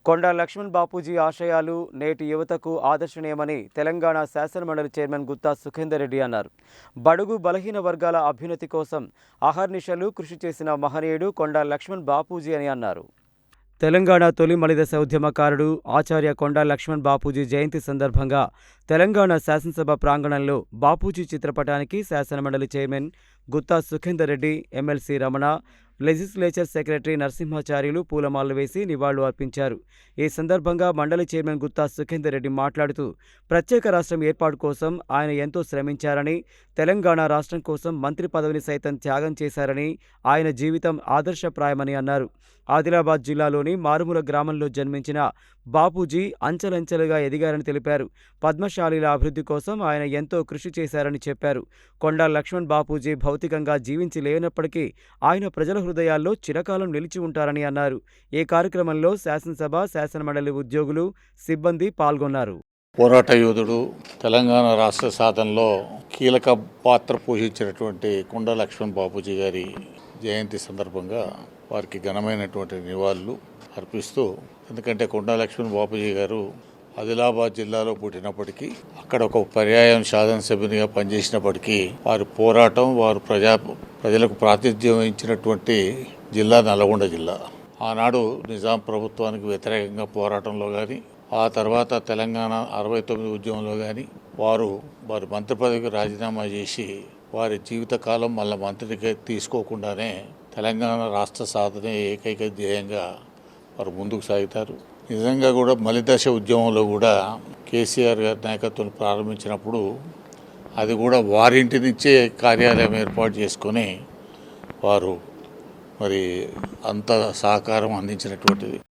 కొండా లక్ష్మణ్ బాపూజీ ఆశయాలు నేటి యువతకు ఆదర్శనీయమని తెలంగాణ శాసనమండలి చైర్మన్ గుత్తా సుఖేందర్ రెడ్డి అన్నారు. బడుగు బలహీన వర్గాల అభ్యున్నతి కోసం అహర్నిశలు కృషి చేసిన మహనీయుడు కొండా లక్ష్మణ్ బాపూజీ అని అన్నారు. తెలంగాణ తొలి మలిదశ ఉద్యమకారుడు ఆచార్య కొండా లక్ష్మణ్ బాపూజీ జయంతి సందర్భంగా తెలంగాణ శాసనసభ ప్రాంగణంలో బాపూజీ చిత్రపటానికి శాసనమండలి chairman Gutta Sukhender Reddy, MLC Ramana, legislature secretary Narasimhacharyulu పూలమాలలు వేసి నివాళులు అర్పించారు. ఈ సందర్భంగా మండలి చైర్మన్ గుత్తా సుఖేందర్ రెడ్డి మాట్లాడుతూ ప్రత్యేక రాష్ట్రం ఏర్పాటు కోసం ఆయన ఎంతో శ్రమించారని, తెలంగాణ రాష్ట్రం కోసం మంత్రి పదవిని సైతం త్యాగం చేశారని, ఆయన జీవితం ఆదర్శప్రాయమని అన్నారు. ఆదిలాబాద్ జిల్లాలోని మారుమూల గ్రామంలో జన్మించిన బాపూజీ అంచెలంచెలుగా ఎదిగారని తెలిపారు. పద్మశాలీల అభివృద్ధి కోసం ఆయన ఎంతో కృషి చేశారని చెప్పారు. కొండా లక్ష్మణ్ బాపూజీ భౌతికంగా జీవించి లేనప్పటికీ ఆయన ప్రజల హృదయాల్లో చిరకాలం నిలిచి ఉంటారని అన్నారు. ఈ కార్యక్రమంలో శాసనసభ, శాసనమండలి ఉద్యోగులు, సిబ్బంది పాల్గొన్నారు. పోరాట యోధుడు, తెలంగాణ రాష్ట్ర సాధనలో కీలక పాత్ర పోషించినటువంటి కొండా లక్ష్మణ్ బాపూజీ గారి జయంతి సందర్భంగా వారికి ఘనమైనటువంటి నివాళులు అర్పిస్తూ, ఎందుకంటే కొండా లక్ష్మణ్ బాపూజీ గారు ఆదిలాబాద్ జిల్లాలో పుట్టినప్పటికీ అక్కడ ఒక పర్యాయం శాసనసభ్యునిగా పనిచేసినప్పటికీ వారి పోరాటం, వారు ప్రజలకు ప్రాతినిధ్యం వహించినటువంటి జిల్లా నల్గొండ జిల్లా. ఆనాడు నిజాం ప్రభుత్వానికి వ్యతిరేకంగా పోరాటంలో కానీ, ఆ తర్వాత తెలంగాణ 69 ఉద్యమంలో కానీ వారి మంత్రి పదవికి రాజీనామా చేసి వారి జీవితకాలం మళ్ళీ మంత్రికి తీసుకోకుండానే తెలంగాణ రాష్ట్ర సాధనే ఏకైక ధ్యేయంగా వారు ముందుకు సాగుతారు. నిజంగా కూడా మలిదశ ఉద్యమంలో కూడా కేసీఆర్ గారి నాయకత్వం ప్రారంభించినప్పుడు అది కూడా వారింటి నుంచే కార్యాలయం ఏర్పాటు చేసుకొని వారు అంత సహకారం అందించినటువంటిది.